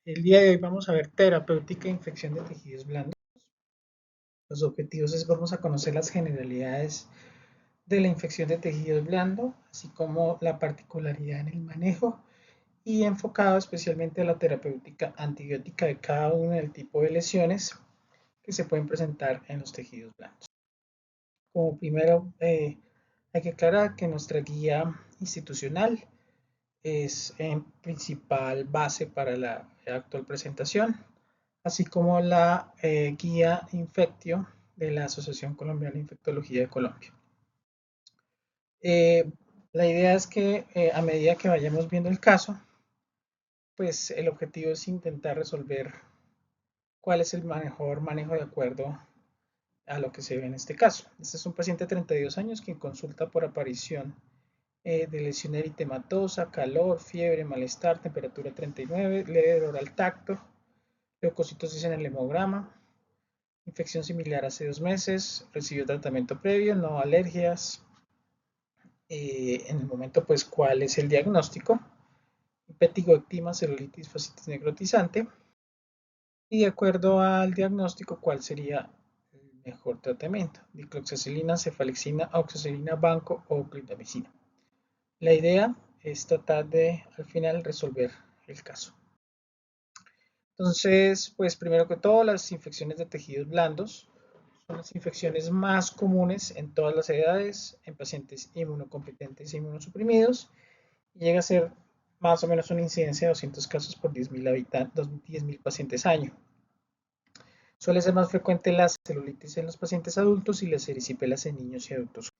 El día de hoy vamos a ver terapéutica de infección de tejidos blandos. Los objetivos es vamos a conocer las generalidades de la infección de tejidos blandos, así como la particularidad en el manejo y enfocado especialmente a la terapéutica antibiótica de cada uno del tipo de lesiones que se pueden presentar en los tejidos blandos. Como primero, hay que aclarar que nuestra guía institucional es en principal base para la actual presentación, así como la guía Infectio de la Asociación Colombiana de Infectología de Colombia. Eh, la idea es que a medida que vayamos viendo el caso, pues el objetivo es intentar resolver cuál es el mejor manejo de acuerdo a lo que se ve en este caso. Este es un paciente de 32 años quien consulta por aparición de lesión eritematosa, calor, fiebre, malestar, temperatura 39, leve dolor al tacto, leucocitosis en el hemograma, infección similar hace 2 meses, recibió tratamiento previo, no alergias. En el momento, pues, ¿cuál es el diagnóstico? Impetigo-ectima, celulitis, fascitis necrotizante. Y de acuerdo al diagnóstico, ¿cuál sería el mejor tratamiento? Dicloxacilina, cefalexina, oxacilina, banco o clindamicina. La idea es tratar de, al final, resolver el caso. Entonces, pues primero que todo, las infecciones de tejidos blandos son las infecciones más comunes en todas las edades, en pacientes inmunocompetentes e inmunosuprimidos, y llega a ser más o menos una incidencia de 200 casos por 10.000 habitantes, 10.000 pacientes año. Suele ser más frecuente la celulitis en los pacientes adultos y las erisipelas en niños y adultos.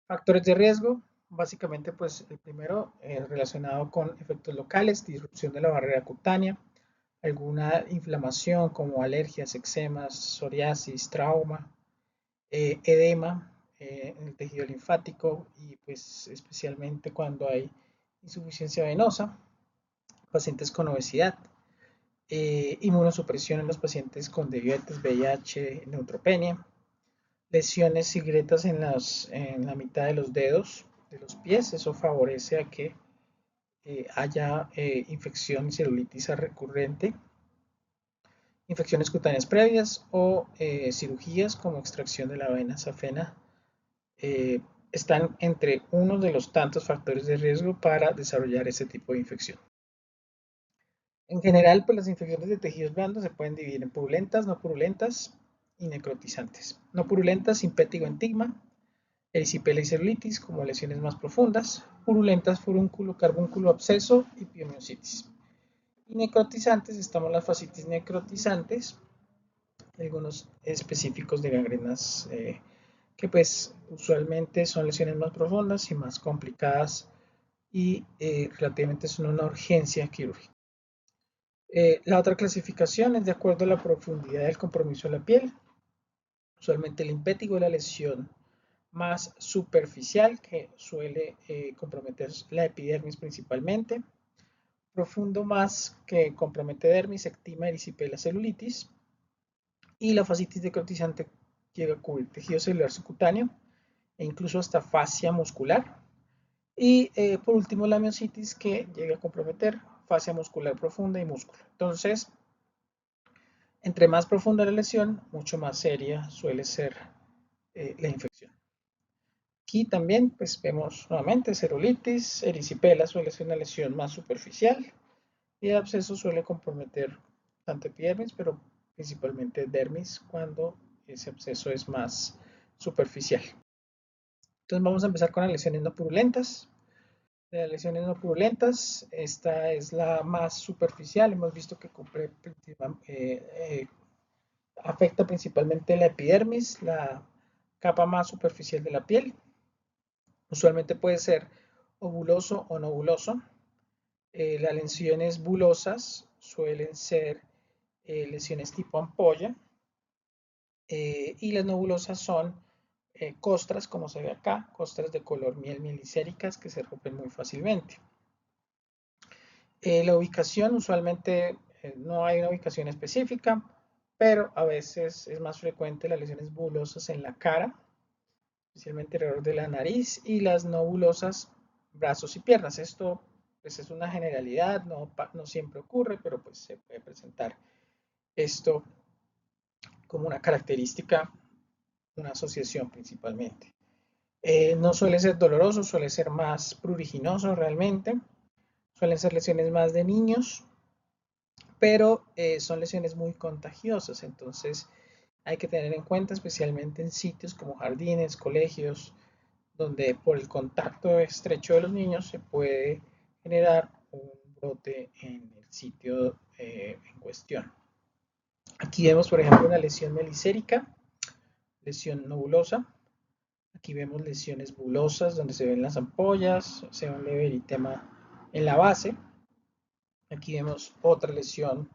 Factores de riesgo, básicamente pues el primero relacionado con efectos locales, disrupción de la barrera cutánea, alguna inflamación como alergias, eczemas, psoriasis, trauma, edema en el tejido linfático y pues especialmente cuando hay insuficiencia venosa, pacientes con obesidad, inmunosupresión en los pacientes con diabetes, VIH, neutropenia, lesiones y grietas en la mitad de los dedos de los pies, eso favorece a que haya infección y celulitis recurrente, infecciones cutáneas previas o cirugías como extracción de la vena safena eh, están entre uno de los tantos factores de riesgo para desarrollar ese tipo de infección. En general, pues las infecciones de tejidos blandos se pueden dividir en purulentas, no purulentas y necrotizantes. No purulentas, impétigo entigma, erisipela y celulitis como lesiones más profundas. Purulentas, furúnculo, carbúnculo, absceso y piomiositis. Y necrotizantes, estamos las fascitis necrotizantes, algunos específicos de gangrenas que pues usualmente son lesiones más profundas y más complicadas y relativamente son una urgencia quirúrgica. La otra clasificación es de acuerdo a la profundidad del compromiso de la piel. Usualmente el impétigo es la lesión más superficial que suele comprometer la epidermis principalmente. Profundo más que compromete dermis, ectima, erisipela, celulitis. Y la fascitis necrotizante llega a cubrir tejido celular subcutáneo e incluso hasta fascia muscular. Y por último la miositis que llega a comprometer fascia muscular profunda y músculo. Entonces, entre más profunda la lesión, mucho más seria suele ser la infección. Aquí también pues vemos nuevamente celulitis, erisipela suele ser una lesión más superficial y el absceso suele comprometer tanto epidermis, pero principalmente dermis cuando ese absceso es más superficial. Entonces vamos a empezar con las lesiones no purulentas. De las lesiones no purulentas, esta es la más superficial. Hemos visto que afecta principalmente la epidermis, la capa más superficial de la piel. Usualmente puede ser ovuloso o no ovuloso. Las lesiones bulosas suelen ser lesiones tipo ampolla y las nebulosas son costras, como se ve acá, costras de color miel mielicéricas que se rompen muy fácilmente. La ubicación, usualmente no hay una ubicación específica, pero a veces es más frecuente las lesiones bulosas en la cara, especialmente alrededor de la nariz, y las no bulosas, brazos y piernas. Esto pues es una generalidad, no siempre ocurre, pero pues se puede presentar esto como una característica, una asociación principalmente. No suele ser doloroso, suele ser más pruriginoso realmente, suelen ser lesiones más de niños, pero son lesiones muy contagiosas, entonces hay que tener en cuenta especialmente en sitios como jardines, colegios, donde por el contacto estrecho de los niños se puede generar un brote en el sitio en cuestión. Aquí vemos, por ejemplo, una lesión melicérica, lesión nodulosa. Aquí vemos lesiones bulosas donde se ven las ampollas, se ve un leve eritema en la base. Aquí vemos otra lesión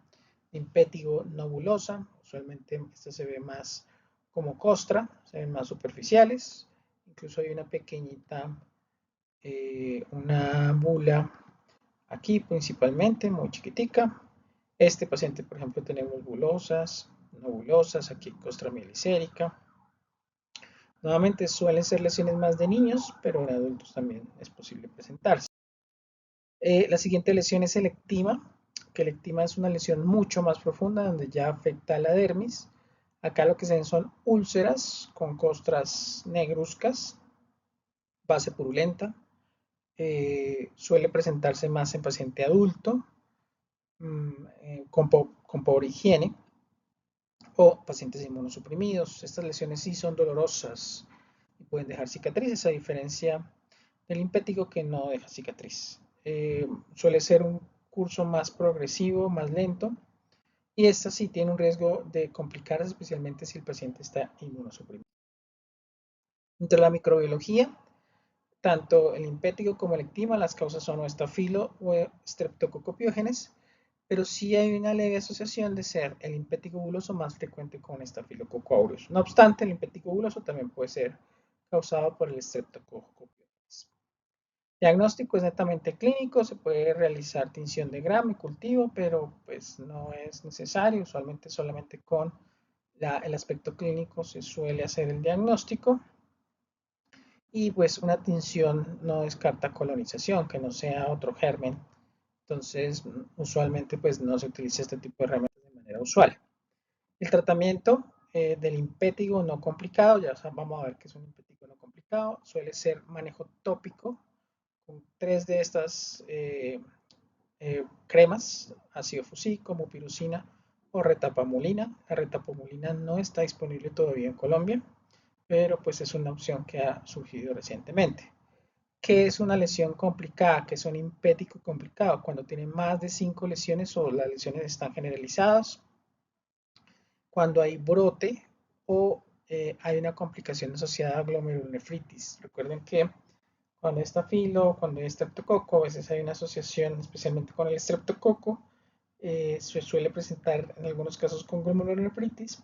impétigo nobulosa, usualmente esta se ve más como costra, se ven más superficiales. Incluso hay una pequeñita, una bula aquí principalmente, muy chiquitica. Este paciente, por ejemplo, tenemos bulosas, nobulosas, aquí costra mielicérica. Nuevamente suelen ser lesiones más de niños, pero en adultos también es posible presentarse. La siguiente lesión es el ectima, que el ectima es una lesión mucho más profunda donde ya afecta a la dermis. Acá lo que se ven son úlceras con costras negruzcas, base purulenta. Suele presentarse más en paciente adulto, con pobre higiene o pacientes inmunosuprimidos. Estas lesiones sí son dolorosas y pueden dejar cicatrices, a diferencia del impético que no deja cicatriz. Suele ser un curso más progresivo, más lento, y esta sí tiene un riesgo de complicarse, especialmente si el paciente está inmunosuprimido. Entre la microbiología, tanto el impético como el ectima, las causas son o estafilo o streptococopiógenes, pero sí hay una leve asociación de ser el impético buloso más frecuente con Staphylococcus aureus. No obstante, el impético buloso también puede ser causado por el Streptococcus. Diagnóstico es netamente clínico, se puede realizar tinción de gramo y cultivo, pero pues no es necesario, usualmente solamente con el aspecto clínico se suele hacer el diagnóstico. Y pues una tinción no descarta colonización, que no sea otro germen. Entonces, usualmente pues no se utiliza este tipo de herramientas de manera usual. El tratamiento del impétigo no complicado, ya vamos a ver que es un impétigo no complicado, suele ser manejo tópico con 3 de estas cremas, ácido fusílico, mupirocina o retapamulina. La retapamulina no está disponible todavía en Colombia, pero pues es una opción que ha surgido recientemente. ¿Qué es una lesión complicada? ¿Qué es un impético complicado? Cuando tiene más de 5 lesiones o las lesiones están generalizadas, cuando hay brote o hay una complicación asociada a glomerulonefritis. Recuerden que cuando hay estafilo, cuando hay estreptococo, a veces hay una asociación, especialmente con el estreptococo, se suele presentar en algunos casos con glomerulonefritis.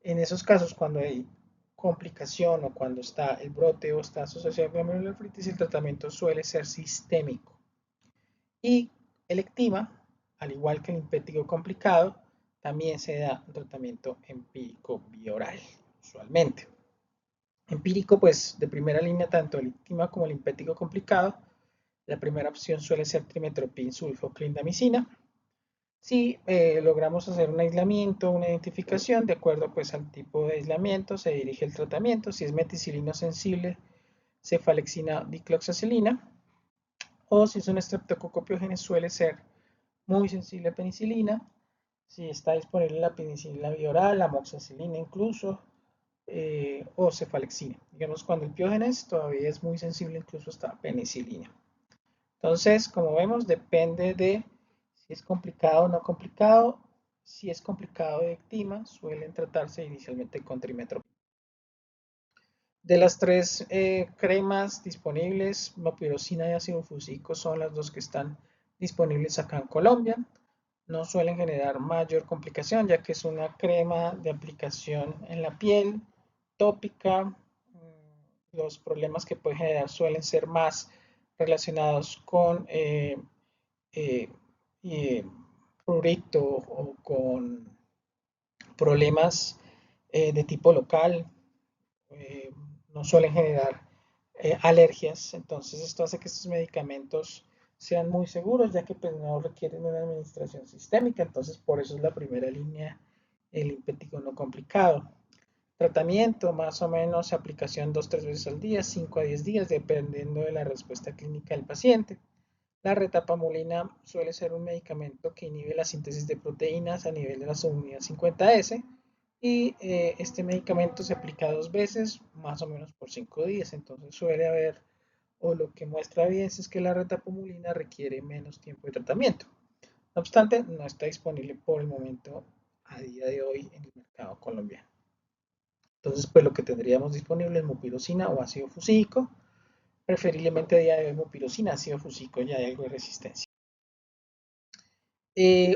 En esos casos, cuando hay complicación o cuando está el brote o está asociado a glomerulonefritis, el tratamiento suele ser sistémico. Y el ectima, al igual que el impético complicado, también se da un tratamiento empírico bioral, usualmente. Empírico, pues de primera línea, tanto el ectima como el impético complicado. La primera opción suele ser trimetoprim sulfoclindamicina. Si logramos hacer un aislamiento, una identificación, de acuerdo pues al tipo de aislamiento, se dirige el tratamiento. Si es meticilino sensible, cefalexina dicloxacilina. O si es un estreptococopiógenes, suele ser muy sensible a penicilina. Si está disponible la penicilina bioral, la amoxicilina incluso, o cefalexina. Digamos, cuando el piógenes todavía es muy sensible incluso hasta penicilina. Entonces, como vemos, depende de si es complicado o no complicado. Si es complicado de ectima, suelen tratarse inicialmente con trimetoprim. De las 3 cremas disponibles, mopirocina y ácido fusílico son las 2 que están disponibles acá en Colombia. No suelen generar mayor complicación, ya que es una crema de aplicación en la piel, tópica. Los problemas que puede generar suelen ser más relacionados con eh, prurito o con problemas de tipo local. No suelen generar alergias, entonces esto hace que estos medicamentos sean muy seguros, ya que pues, no requieren una administración sistémica, entonces por eso es la primera línea el impético no complicado. Tratamiento, más o menos aplicación 2-3 veces al día, 5 a 10 días, dependiendo de la respuesta clínica del paciente. La retapamulina suele ser un medicamento que inhibe la síntesis de proteínas a nivel de la subunidad 50S y este medicamento se aplica 2 veces, más o menos por 5 días, entonces suele haber, o lo que muestra evidencia es que la retapamulina requiere menos tiempo de tratamiento. No obstante, no está disponible por el momento a día de hoy en el mercado colombiano. Entonces, pues lo que tendríamos disponible es mupirocina o ácido fusílico, preferiblemente a día de hoy mupirocina, ácido fusílico, ya hay algo de resistencia.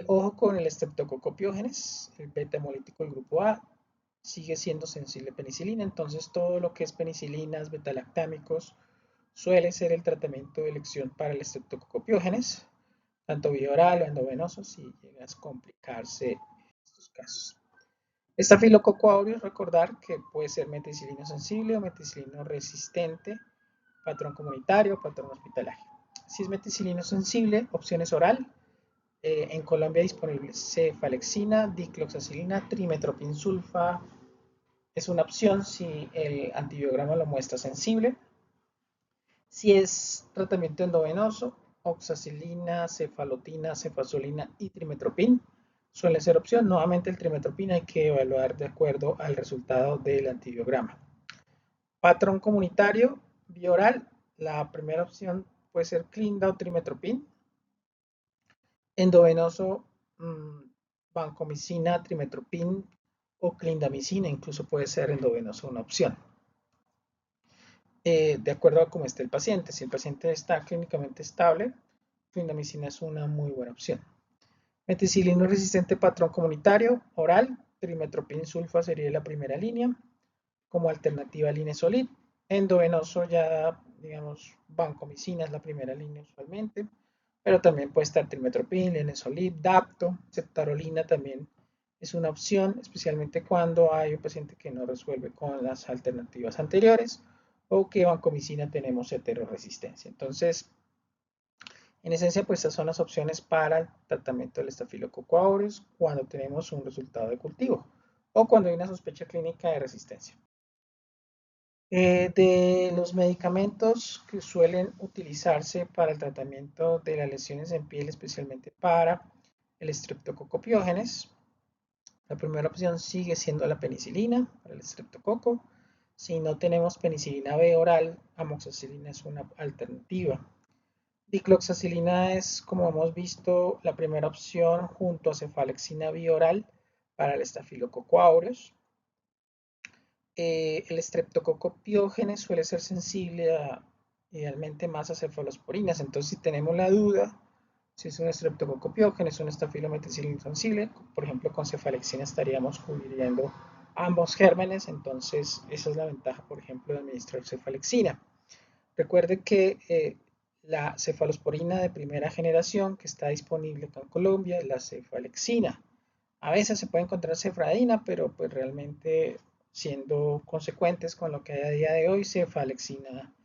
Ojo con el Streptococcus el beta hemolítico del grupo A, sigue siendo sensible a penicilina, entonces todo lo que es penicilinas, betalactámicos, suele ser el tratamiento de elección para el Streptococcus, tanto vía oral o endovenoso, si llega a complicarse en estos casos. Estafilococo aureus, recordar que puede ser meticilino sensible o meticilino resistente, patrón comunitario, patrón hospitalario. Si es meticilino sensible, opciones oral. En Colombia disponible cefalexina, dicloxacilina, trimetropin sulfa. Es una opción si el antibiograma lo muestra sensible. Si es tratamiento endovenoso, oxacilina, cefalotina, cefazolina y trimetropin suele ser opción. Nuevamente el trimetropin hay que evaluar de acuerdo al resultado del antibiograma. Patrón comunitario, vía oral, la primera opción puede ser clinda o trimetropin. Endovenoso, vancomicina, trimetropin o clindamicina, incluso puede ser endovenoso una opción. De acuerdo a cómo esté el paciente. Si el paciente está clínicamente estable, clindamicina es una muy buena opción. Meticilino resistente patrón comunitario, oral, trimetropin sulfa sería la primera línea, como alternativa al Linezolid. Endovenoso ya, digamos, vancomicina es la primera línea usualmente, pero también puede estar trimetropin, Linezolid, Dapto, Ceptarolina también es una opción, especialmente cuando hay un paciente que no resuelve con las alternativas anteriores o que vancomicina tenemos heteroresistencia. Entonces, en esencia, pues estas son las opciones para el tratamiento del Staphylococcus aureus cuando tenemos un resultado de cultivo o cuando hay una sospecha clínica de resistencia. De los medicamentos que suelen utilizarse para el tratamiento de las lesiones en piel, especialmente para el Streptococcus, la primera opción sigue siendo la penicilina para el estreptococo. Si no tenemos penicilina B oral, amoxicilina es una alternativa. Dicloxacilina es, como hemos visto, la primera opción junto a cefalexina bioral para el estafilococo aureus. El estreptococo piógenes suele ser sensible idealmente más a cefalosporinas, entonces si tenemos la duda si es un estreptococo piógenes, un estafilometicilina sensible, por ejemplo con cefalexina estaríamos cubriendo ambos gérmenes, entonces esa es la ventaja, por ejemplo, de administrar cefalexina. Recuerde que la cefalosporina de primera generación que está disponible acá en Colombia es la cefalexina. A veces se puede encontrar cefradina, pero pues realmente siendo consecuentes con lo que hay a día de hoy, cefalexina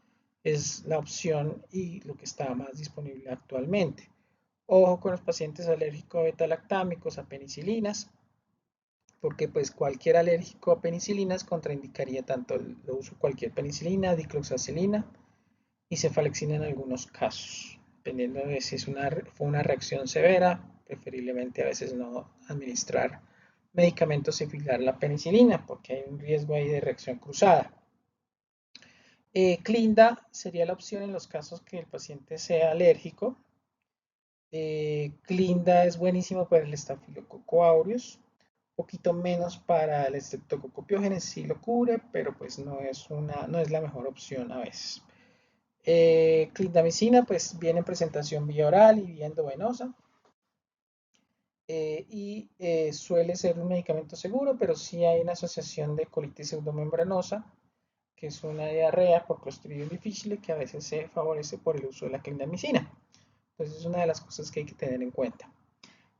es la opción y lo que está más disponible actualmente. Ojo con los pacientes alérgicos a beta-lactámicos, a penicilinas, porque pues cualquier alérgico a penicilinas contraindicaría tanto el uso de cualquier penicilina, dicloxacilina y cefalexina en algunos casos, dependiendo de si fue una reacción severa, preferiblemente a veces no administrar medicamentos similar a la penicilina, porque hay un riesgo ahí de reacción cruzada. Clinda sería la opción en los casos que el paciente sea alérgico. Clinda es buenísimo para el Staphylococcus aureus, un poquito menos para el Streptococcus pyogenes, sí lo cubre, pero pues no es la mejor opción a veces. Clindamicina pues viene en presentación vía oral y vía endovenosa y suele ser un medicamento seguro, pero sí hay una asociación de colitis pseudomembranosa, que es una diarrea por Clostridium difficile que a veces se favorece por el uso de la clindamicina. Entonces es una de las cosas que hay que tener en cuenta.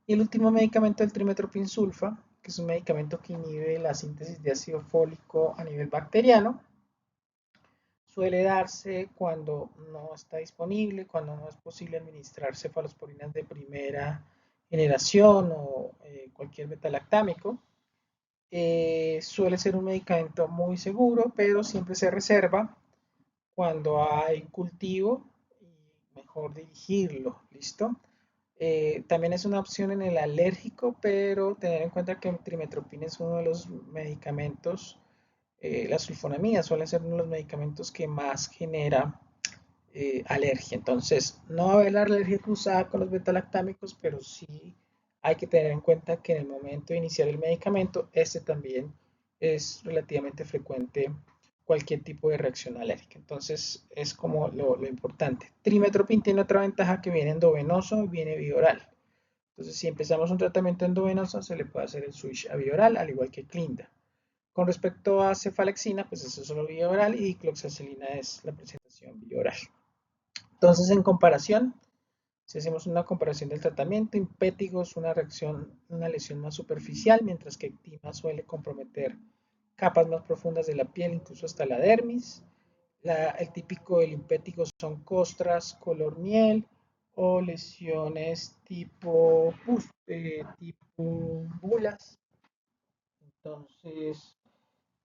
Y el último medicamento, el trimetropin sulfa, que es un medicamento que inhibe la síntesis de ácido fólico a nivel bacteriano, Suele darse cuando no está disponible, cuando no es posible administrar cefalosporinas de primera generación o cualquier betalactámico. Suele ser un medicamento muy seguro, pero siempre se reserva cuando hay cultivo y mejor dirigirlo, ¿listo? También es una opción en el alérgico, pero tener en cuenta que el trimestoprim es uno de los medicamentos, las sulfonamidas suelen ser uno de los medicamentos que más genera alergia. Entonces, no va a haber la alergia cruzada con los betalactámicos, pero sí hay que tener en cuenta que en el momento de iniciar el medicamento, este también es relativamente frecuente cualquier tipo de reacción alérgica. Entonces, es como lo importante. Trimestoprim tiene otra ventaja que viene endovenoso y viene bioral. Entonces, si empezamos un tratamiento endovenoso, se le puede hacer el switch a bioral, al igual que Clinda. Con respecto a cefalexina, pues eso es solo vía oral y cloxacilina es la presentación vía oral. Entonces, en comparación, si hacemos una comparación del tratamiento, impétigo es una reacción, una lesión más superficial, mientras que ectima suele comprometer capas más profundas de la piel, incluso hasta la dermis. El típico del impétigo son costras color miel o lesiones tipo bulas. Entonces,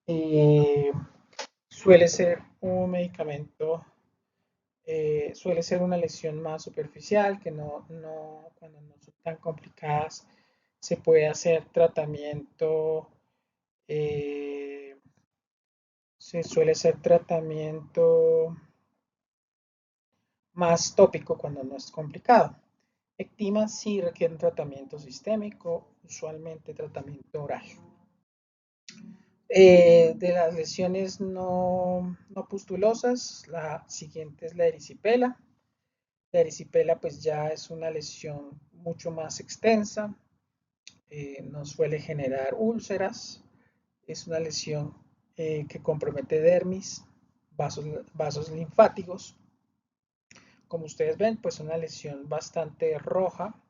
eh, suele ser un medicamento, suele ser una lesión más superficial, que cuando no son tan complicadas, se puede hacer tratamiento, eh, se suele hacer tratamiento más tópico cuando no es complicado. Ectima sí requiere un tratamiento sistémico, usualmente tratamiento oral. De las lesiones no pustulosas, la siguiente es la erisipela. La erisipela pues ya es una lesión mucho más extensa, nos suele generar úlceras, es una lesión que compromete dermis, vasos linfáticos. Como ustedes ven, pues una lesión bastante roja,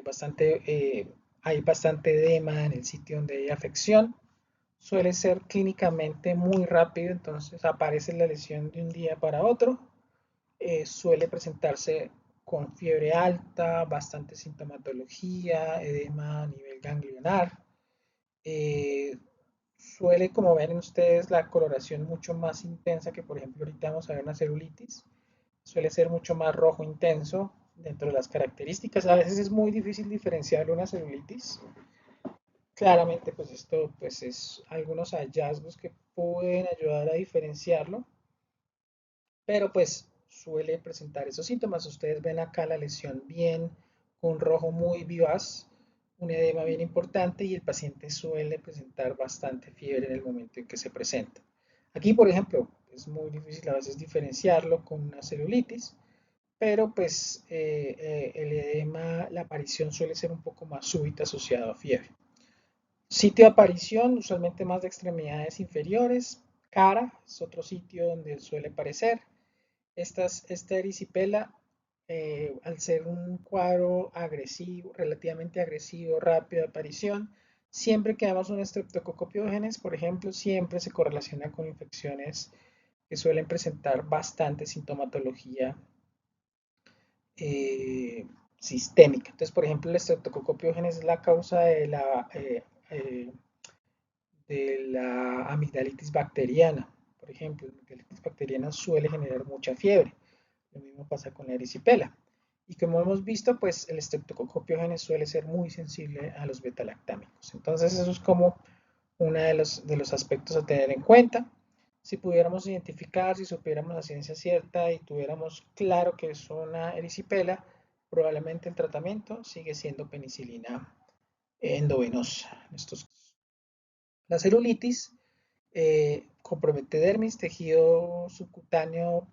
bastante, hay bastante edema en el sitio donde hay afección. Suele ser clínicamente muy rápido, entonces aparece la lesión de un día para otro. Suele presentarse con fiebre alta, bastante sintomatología, edema a nivel ganglionar. Eh, Suele, como ven ustedes, la coloración mucho más intensa que, por ejemplo, ahorita vamos a ver una celulitis. Suele ser mucho más rojo intenso dentro de las características. A veces es muy difícil diferenciar una celulitis. Claramente, pues esto pues es algunos hallazgos que pueden ayudar a diferenciarlo, pero pues suele presentar esos síntomas. Ustedes ven acá la lesión bien, con rojo muy vivaz, un edema bien importante y el paciente suele presentar bastante fiebre en el momento en que se presenta. Aquí, por ejemplo, es muy difícil a veces diferenciarlo con una celulitis, pero pues el edema, la aparición suele ser un poco más súbita asociado a fiebre. Sitio de aparición, usualmente más de extremidades inferiores. Cara es otro sitio donde suele aparecer. Esta erisipela, al ser un cuadro agresivo, relativamente agresivo, rápido de aparición, siempre que damos un estreptococo piógenes, por ejemplo, siempre se correlaciona con infecciones que suelen presentar bastante sintomatología eh, sistémica. Entonces, por ejemplo, el estreptococo piógenes es la causa de la amigdalitis bacteriana. Por ejemplo, la amigdalitis bacteriana suele generar mucha fiebre. Lo mismo pasa con la erisipela. Y como hemos visto, pues el Streptococcus pyogenes suele ser muy sensible a los betalactámicos. Entonces, eso es como uno de los aspectos a tener en cuenta. Si pudiéramos identificar, si supiéramos la ciencia cierta y tuviéramos claro que es una erisipela, probablemente el tratamiento sigue siendo penicilina endovenosa en estos casos. La celulitis compromete dermis, tejido subcutáneo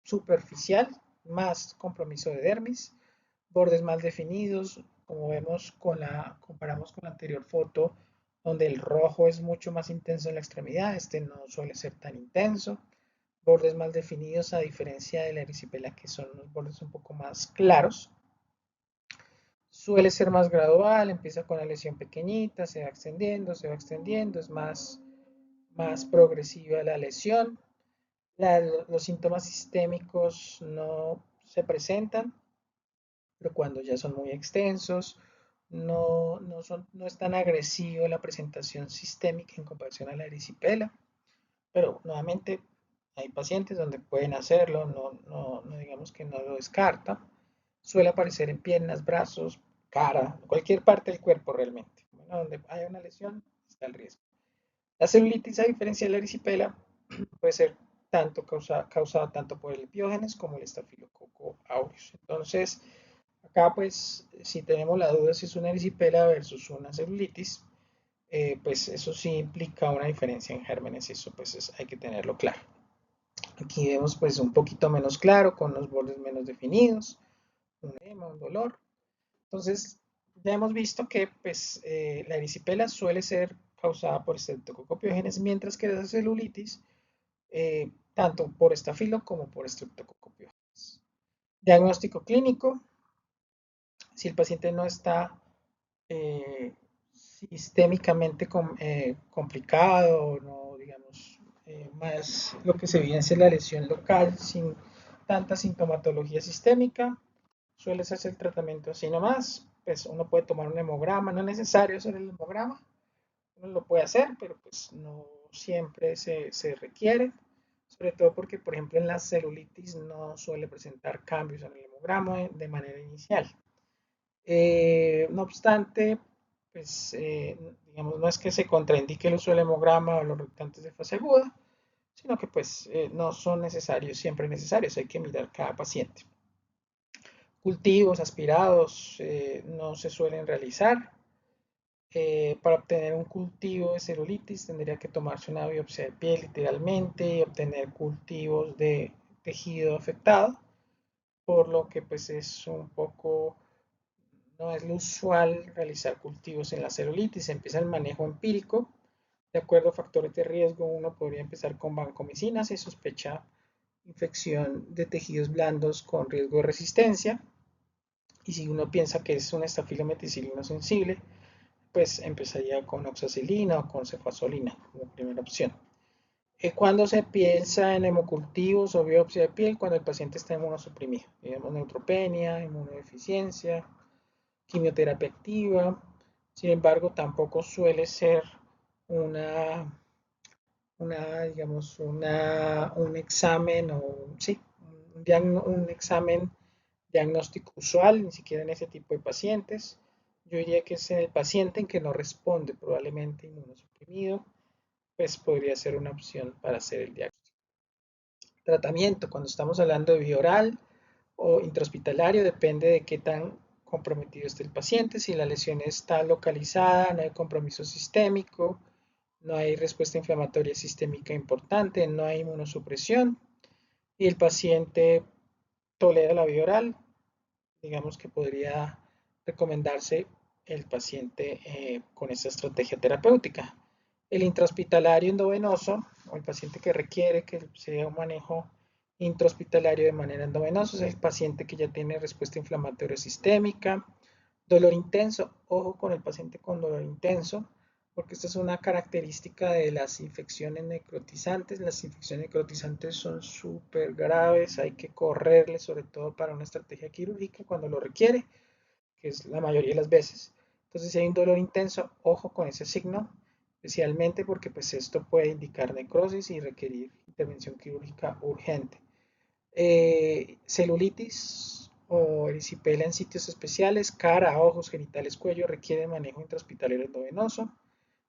superficial, más compromiso de dermis, bordes mal definidos, como vemos comparamos con la anterior foto, donde el rojo es mucho más intenso en la extremidad, este no suele ser tan intenso, bordes mal definidos a diferencia de la erisipela que son los bordes un poco más claros. Suele ser más gradual, empieza con la lesión pequeñita, se va extendiendo, es más progresiva la lesión. Los síntomas sistémicos no se presentan, pero cuando ya son muy extensos, no es tan agresivo la presentación sistémica en comparación a la erisipela, pero nuevamente hay pacientes donde pueden hacerlo, no digamos que no lo descarta. Suele aparecer en piernas, brazos, cara, cualquier parte del cuerpo realmente. Bueno, donde haya una lesión está el riesgo. La celulitis, a diferencia de la erisipela, puede ser causada tanto por el Epiógenes como el Estafilococo aureus. Entonces, acá pues si tenemos la duda si es una erisipela versus una celulitis, pues eso sí implica una diferencia en gérmenes, eso pues hay que tenerlo claro. Aquí vemos pues un poquito menos claro, con los bordes menos definidos, un edema, un dolor. Entonces, ya hemos visto que pues, la erisipela suele ser causada por Streptococcus mientras que la celulitis, tanto por estafilo como por Streptococcus. Diagnóstico clínico, si el paciente no está eh, sistémicamente complicado, no digamos, más lo que se evidencia es la lesión local sin tanta sintomatología sistémica, suele hacerse el tratamiento así nomás, pues uno puede tomar un hemograma, no es necesario hacer el hemograma, uno lo puede hacer, pero pues no siempre se requiere, sobre todo porque, por ejemplo, en la celulitis no suele presentar cambios en el hemograma de manera inicial. No obstante, pues, digamos, no es que se contraindique el uso del hemograma o los reactantes de fase aguda, sino que pues no son necesarios, siempre necesarios, hay que mirar cada paciente. Cultivos aspirados no se suelen realizar. Para obtener un cultivo de celulitis tendría que tomarse una biopsia de piel literalmente y obtener cultivos de tejido afectado, por lo que pues es un poco, no es lo usual realizar cultivos en la celulitis. Empieza el manejo empírico. De acuerdo a factores de riesgo, uno podría empezar con vancomicina, se sospecha infección de tejidos blandos con riesgo de resistencia. Y si uno piensa que es un estafilometicilino sensible, pues empezaría con oxacilina o con cefazolina como primera opción. Cuando se piensa en hemocultivos o biopsia de piel, cuando el paciente está inmunosuprimido, digamos neutropenia, inmunodeficiencia, quimioterapia activa. Sin embargo, tampoco suele ser una, digamos, un examen o, sí, un examen diagnóstico usual, ni siquiera en ese tipo de pacientes. Yo diría que es en el paciente en que no responde, probablemente inmunosuprimido, pues podría ser una opción para hacer el diagnóstico. Tratamiento, cuando estamos hablando de vía oral o intrahospitalario, depende de qué tan comprometido esté el paciente, si la lesión está localizada, no hay compromiso sistémico, no hay respuesta inflamatoria sistémica importante, no hay inmunosupresión y el paciente tolera la vía oral, digamos que podría recomendarse el paciente con esta estrategia terapéutica. El intrahospitalario endovenoso o el paciente que requiere que sea un manejo intrahospitalario de manera endovenosa es el paciente que ya tiene respuesta inflamatoria sistémica, dolor intenso, ojo con el paciente con dolor intenso, porque esta es una característica de las infecciones necrotizantes. Las infecciones necrotizantes son súper graves, hay que correrle, sobre todo para una estrategia quirúrgica cuando lo requiere, que es la mayoría de las veces. Entonces, si hay un dolor intenso, ojo con ese signo, especialmente porque pues esto puede indicar necrosis y requerir intervención quirúrgica urgente. Celulitis o erisipela en sitios especiales, cara, ojos, genitales, cuello, requiere manejo intrahospitalario endovenoso.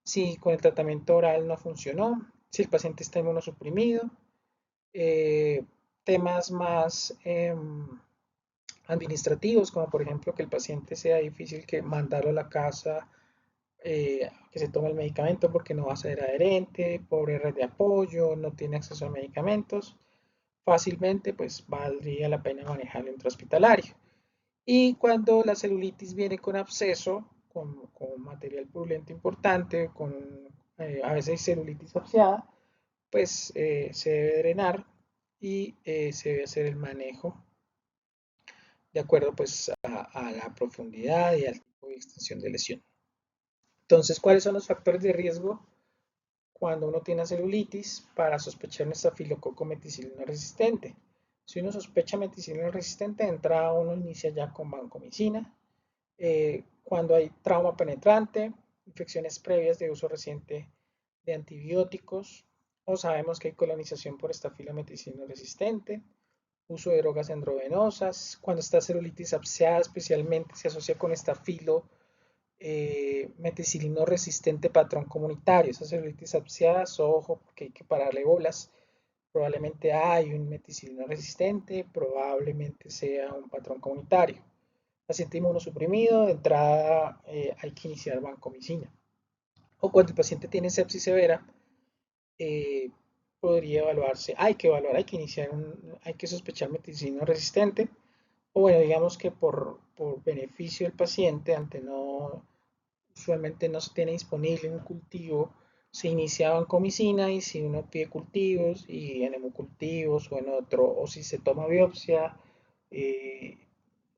Si con el tratamiento oral no funcionó, si el paciente está inmunosuprimido, eh, temas más administrativos, como por ejemplo que el paciente sea difícil que mandarlo a la casa, que se tome el medicamento porque no va a ser adherente, pobre red de apoyo, no tiene acceso a medicamentos, fácilmente pues valdría la pena manejarlo intrahospitalario. Y cuando la celulitis viene con absceso, con material purulento importante, a veces celulitis abscesada, pues se debe drenar y se debe hacer el manejo de acuerdo pues a la profundidad y al tipo de extensión de lesión. Entonces, ¿cuáles son los factores de riesgo cuando uno tiene celulitis para sospechar un estafilococo meticilino resistente. Si uno sospecha meticilino resistente, de entrada uno inicia ya con vancomicina. Cuando hay trauma penetrante, infecciones previas de uso reciente de antibióticos, o sabemos que hay colonización por estafilometicilino resistente, uso de drogas endrovenosas, cuando está celulitis absceada especialmente se asocia con estafilo meticilino resistente patrón comunitario. Esas celulitis absceadas, ojo, que hay que pararle bolas. Probablemente hay un meticilino resistente, probablemente sea un patrón comunitario. Paciente inmunosuprimido, de entrada hay que iniciar vancomicina. O cuando el paciente tiene sepsis severa, eh, podría evaluarse, hay que iniciar hay que sospechar meticilino resistente, o bueno, digamos que por beneficio del paciente, usualmente no se tiene disponible un cultivo, se inicia vancomicina y si uno pide cultivos y en hemocultivos o en otro, o si se toma biopsia, eh,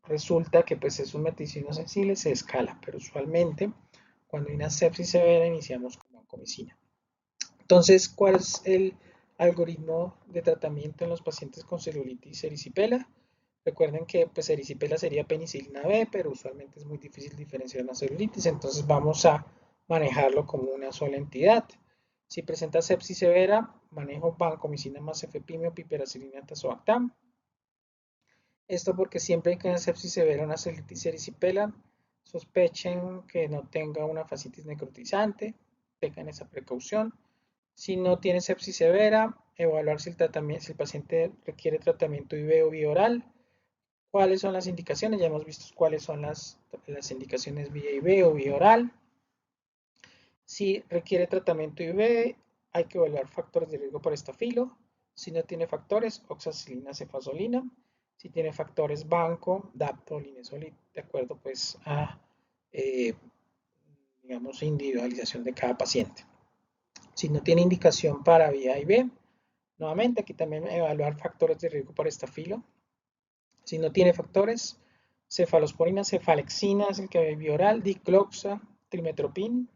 resulta que pues es un meticilino sensible, se escala, pero usualmente cuando hay una sepsis severa iniciamos con vancomicina. Entonces, ¿cuál es el algoritmo de tratamiento en los pacientes con celulitis erisipela? Recuerden que pues, erisipela sería penicilina B, pero usualmente es muy difícil diferenciar una celulitis, entonces vamos a manejarlo como una sola entidad. Si presenta sepsis severa, manejo vancomicina más cefepime o piperacilina tazobactam. Esto porque siempre que hay una sepsis severa, una celulitis erisipela, sospechen que no tenga una fascitis necrotizante, tengan esa precaución. Si no tiene sepsis severa, evaluar si el paciente requiere tratamiento IV o vía oral. ¿Cuáles son las indicaciones? Ya hemos visto cuáles son las indicaciones vía IV o vía oral. Si requiere tratamiento IV, hay que evaluar factores de riesgo por estafilo. Si no tiene factores, oxacilina, cefazolina. Si tiene factores, banco, dapto, linesolid, de acuerdo pues a, eh, digamos, individualización de cada paciente. Si no tiene indicación para vía IV, nuevamente aquí también evaluar factores de riesgo por estafilo. Si no tiene factores, cefalosporina, cefalexina es el que hay vía oral, dicloxa, trimetropin.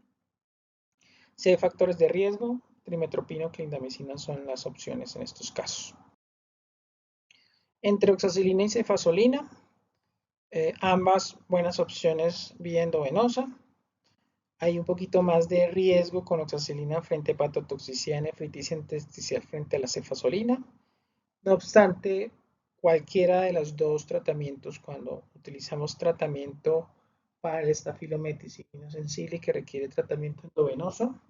Si hay factores de riesgo, trimetropina o clindamicina son las opciones en estos casos. Entre oxacilina y cefazolina, ambas buenas opciones vía endovenosa. Hay un poquito más de riesgo con oxacilina frente a hepatotoxicidad, nefritis intersticial frente a la cefazolina. No obstante, cualquiera de los dos tratamientos, cuando utilizamos tratamiento para el estafilometicilino sensible que requiere tratamiento endovenoso,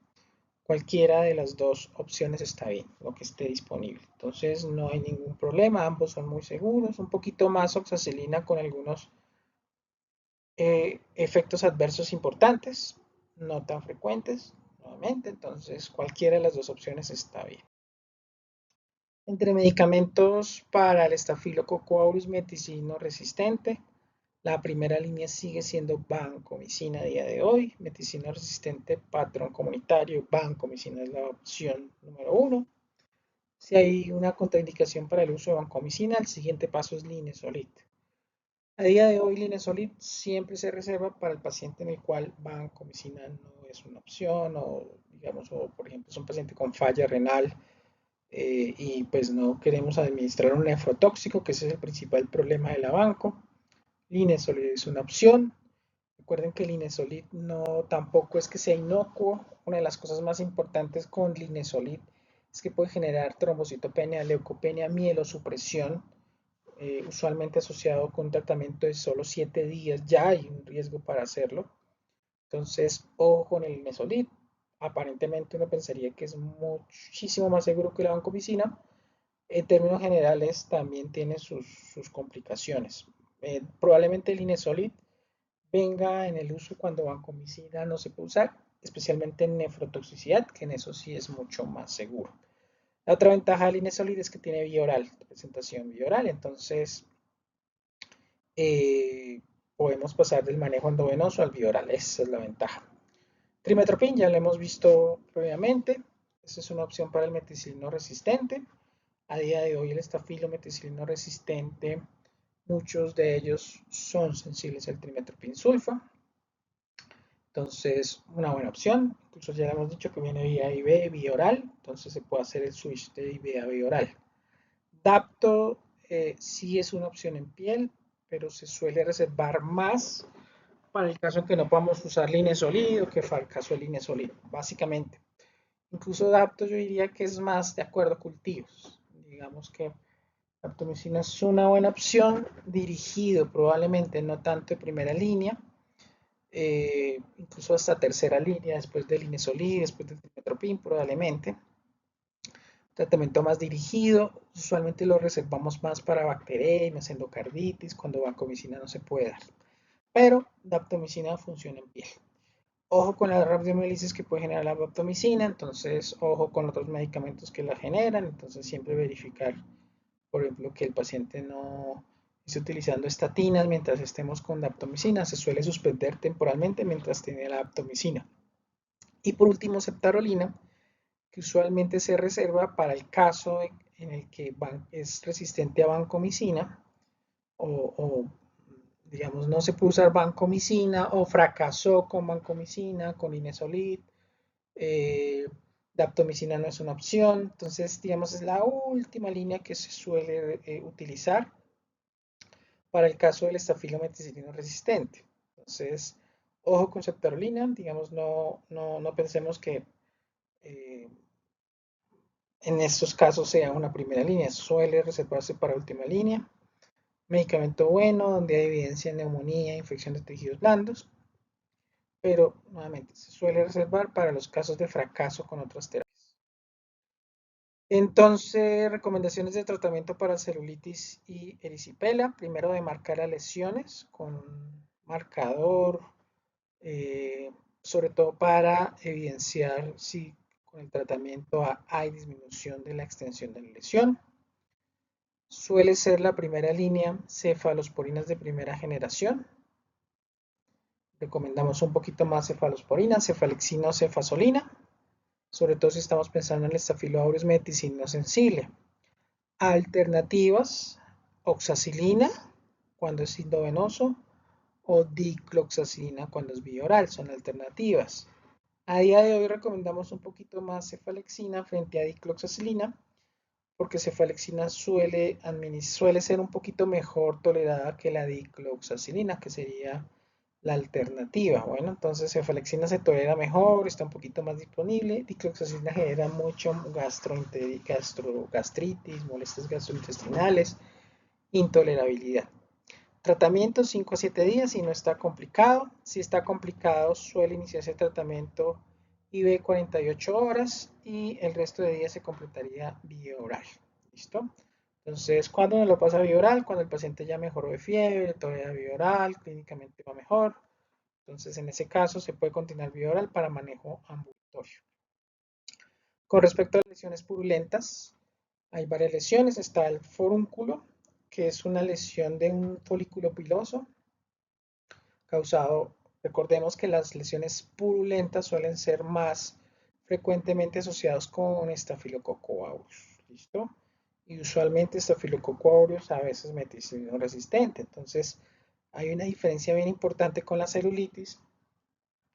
cualquiera de las dos opciones está bien, lo que esté disponible. Entonces no hay ningún problema, ambos son muy seguros, un poquito más oxacilina con algunos efectos adversos importantes, no tan frecuentes, nuevamente, entonces cualquiera de las dos opciones está bien. Entre medicamentos para el estafilococo aureus meticilino resistente, la primera línea sigue siendo vancomicina a día de hoy, meticilino resistente patrón comunitario, vancomicina es la opción número 1. Si hay una contraindicación para el uso de vancomicina, el siguiente paso es linezolid. A día de hoy, linezolid siempre se reserva para el paciente en el cual vancomicina no es una opción, o digamos, o por ejemplo es un paciente con falla renal y pues no queremos administrar un nefrotóxico, que ese es el principal problema de la vanco. Linezolid es una opción. Recuerden que el linezolid no tampoco es que sea inocuo. Una de las cosas más importantes con linezolid es que puede generar trombocitopenia, leucopenia, mielosupresión, usualmente asociado con un tratamiento de solo 7 días. Ya hay un riesgo para hacerlo. Entonces, ojo con el linezolid. Aparentemente uno pensaría que es muchísimo más seguro que la vancomicina. En términos generales también tiene sus complicaciones. Probablemente el linezolid venga en el uso cuando vancomicina no se puede usar, especialmente en nefrotoxicidad, que en eso sí es mucho más seguro. La otra ventaja del linezolid es que tiene vía oral, presentación vía oral, entonces eh, podemos pasar del manejo endovenoso al vía oral, esa es la ventaja. Trimetropin ya lo hemos visto previamente, esa es una opción para el meticilino resistente. A día de hoy el estafilometicilino resistente, muchos de ellos son sensibles al trimetropin sulfa. Entonces, una buena opción. Incluso ya hemos dicho que viene vía IV, vía oral. Entonces se puede hacer el switch de IV a vía oral. Dapto sí es una opción en piel, pero se suele reservar más para el caso en que no podamos usar linesol o que para el caso de linesol, básicamente. Incluso Dapto yo diría que es más de acuerdo a cultivos. Digamos que la aptomicina es una buena opción, dirigido probablemente no tanto de primera línea, incluso hasta tercera línea, después del Inesolid, después del Trimetoprim, probablemente. Tratamiento más dirigido, usualmente lo reservamos más para bacterias, endocarditis, cuando vancomicina no se puede dar. Pero la aptomicina funciona en piel. Ojo con la rhabdomiolisis que puede generar la aptomicina, entonces ojo con otros medicamentos que la generan, entonces siempre verificar, por ejemplo, que el paciente no esté utilizando estatinas mientras estemos con la aptomicina, se suele suspender temporalmente mientras tiene la aptomicina. Y por último, septarolina, que usualmente se reserva para el caso en el que es resistente a vancomicina o digamos, no se puede usar vancomicina o fracasó con vancomicina, con Inesolid, daptomicina no es una opción, entonces, digamos, es la última línea que se suele utilizar para el caso del estafilometicilino resistente. Entonces, ojo con septarolina, digamos, no pensemos que eh, en estos casos sea una primera línea, suele reservarse para última línea. Medicamento bueno, donde hay evidencia de neumonía, infección de tejidos blandos, pero nuevamente se suele reservar para los casos de fracaso con otras terapias. Entonces, recomendaciones de tratamiento para celulitis y erisipela. Primero, de marcar las lesiones con un marcador, eh, sobre todo para evidenciar si con el tratamiento hay disminución de la extensión de la lesión. Suele ser la primera línea cefalosporinas de primera generación. Recomendamos un poquito más cefalosporina, cefalexina o cefasolina, sobre todo si estamos pensando en el Staphylo aureus meticino sensible. Alternativas, oxacilina cuando es endovenoso o dicloxacilina cuando es vía oral, son alternativas. A día de hoy recomendamos un poquito más cefalexina frente a dicloxacilina porque cefalexina suele ser un poquito mejor tolerada que la dicloxacilina, que sería la alternativa. Bueno, entonces cefalexina se tolera mejor, está un poquito más disponible. Dicloxacilina genera mucho gastritis, molestias gastrointestinales, intolerabilidad. Tratamiento 5 a 7 días si no está complicado. Si está complicado, suele iniciarse el tratamiento IV 48 horas y el resto de días se completaría vía oral. ¿Listo? Entonces, ¿cuándo nos lo pasa vía oral? Cuando el paciente ya mejoró de fiebre, tolera vía oral, clínicamente va mejor. Entonces, en ese caso, se puede continuar vía oral para manejo ambulatorio. Con respecto a las lesiones purulentas, hay varias lesiones. Está el forúnculo, que es una lesión de un folículo piloso causado, recordemos que las lesiones purulentas suelen ser más frecuentemente asociados con estafilococo aureus, ¿listo? Y usualmente estafilococo aureus a veces meticilino resistente, entonces hay una diferencia bien importante con la celulitis,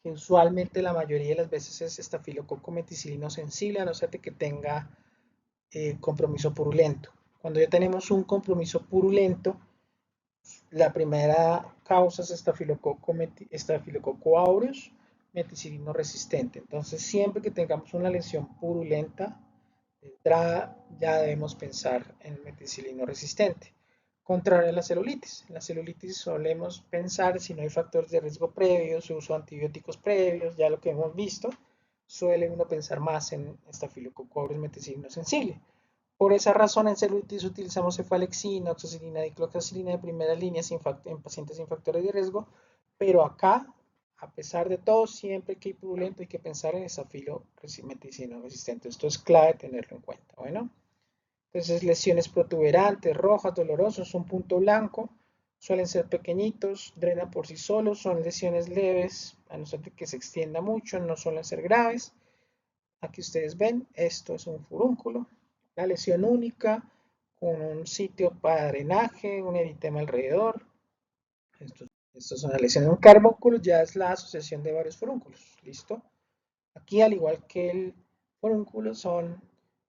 que usualmente la mayoría de las veces es estafilococo meticilino sensible, a no ser que tenga compromiso purulento. Cuando ya tenemos un compromiso purulento, la primera causa es estafilococo aureus meticilino resistente. Entonces, siempre que tengamos una lesión purulenta, de entrada ya debemos pensar en meticilino resistente. Contrario a la celulitis. En la celulitis solemos pensar, si no hay factores de riesgo previos, uso de antibióticos previos, ya lo que hemos visto, suele uno pensar más en estafilococo aureus meticilino sensible. Por esa razón, en celulitis utilizamos cefalexina, oxacilina, dicloxacilina de primera línea en pacientes sin factores de riesgo, pero acá, a pesar de todo, siempre que hay purulento hay que pensar en estafilo meticilino resistente. Esto es clave tenerlo en cuenta. Bueno, entonces lesiones protuberantes, rojas, dolorosos, un punto blanco, suelen ser pequeñitos, drenan por sí solos, son lesiones leves, a no ser que se extienda mucho, no suelen ser graves. Aquí ustedes ven, esto es un furúnculo, la lesión única, con un sitio para drenaje, un eritema alrededor. Esto Esto es una lesión. Un carbúnculo ya es la asociación de varios furúnculos. ¿Listo? Aquí, al igual que el furúnculo,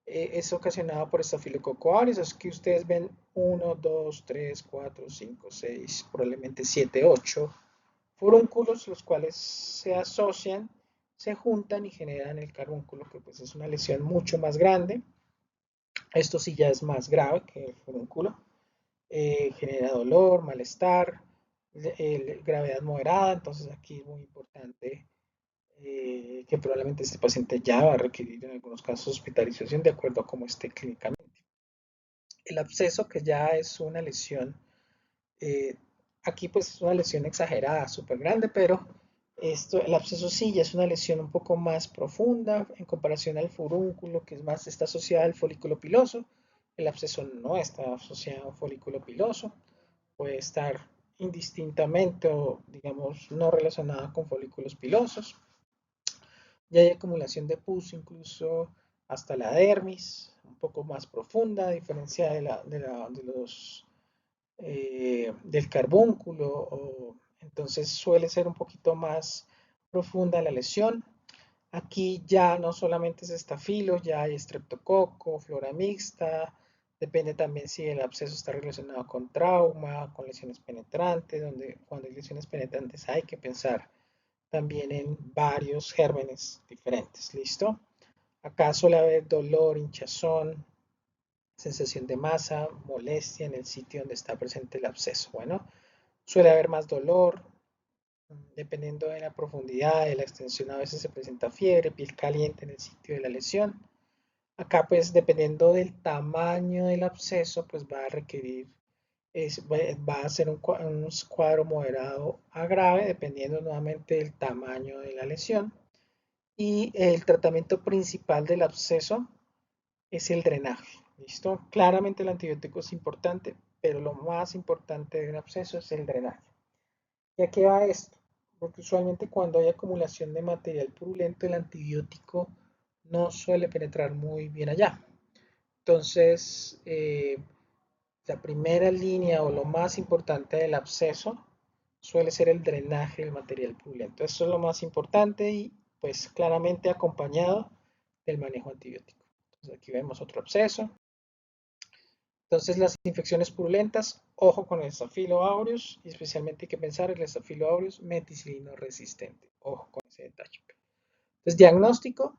es ocasionado por estafilococo aureus. Es que ustedes ven uno, 2, 3, 4, 5, 6, probablemente 7, 8 furúnculos, los cuales se asocian, se juntan y generan el carbúnculo, que pues es una lesión mucho más grande. Esto sí ya es más grave que el furúnculo. Genera dolor, malestar, gravedad moderada. Entonces aquí es muy importante que probablemente este paciente ya va a requerir en algunos casos hospitalización de acuerdo a cómo esté clínicamente. El absceso, que ya es una lesión, eh, aquí pues es una lesión exagerada, súper grande, pero el absceso sí ya es una lesión un poco más profunda en comparación al furúnculo, que es más, está asociada al folículo piloso. El absceso no está asociado al folículo piloso, puede estar indistintamente o digamos no relacionada con folículos pilosos. Ya hay acumulación de pus incluso hasta la dermis, un poco más profunda, a diferencia del carbúnculo, entonces suele ser un poquito más profunda la lesión. Aquí ya no solamente es estafilo, ya hay estreptococo, flora mixta, depende también si el absceso está relacionado con trauma, con lesiones penetrantes, donde cuando hay lesiones penetrantes hay que pensar también en varios gérmenes diferentes. ¿Listo? Acá suele haber dolor, hinchazón, sensación de masa, molestia en el sitio donde está presente el absceso. Bueno, suele haber más dolor, dependiendo de la profundidad, de la extensión, a veces se presenta fiebre, piel caliente en el sitio de la lesión. Acá, pues, dependiendo del tamaño del absceso, pues va a requerir, va a ser un cuadro moderado a grave, dependiendo nuevamente del tamaño de la lesión. Y el tratamiento principal del absceso es el drenaje. ¿Listo? Claramente el antibiótico es importante, pero lo más importante de un absceso es el drenaje. ¿Y a qué va esto? Porque usualmente cuando hay acumulación de material purulento, el antibiótico no suele penetrar muy bien allá. Entonces, la primera línea o lo más importante del absceso suele ser el drenaje del material purulento. Eso es lo más importante y pues claramente acompañado del manejo antibiótico. Entonces aquí vemos otro absceso. Entonces las infecciones purulentas, ojo con el Staphylo aureus y especialmente hay que pensar en el Staphylo aureus meticilino resistente. Ojo con ese detalle. Entonces diagnóstico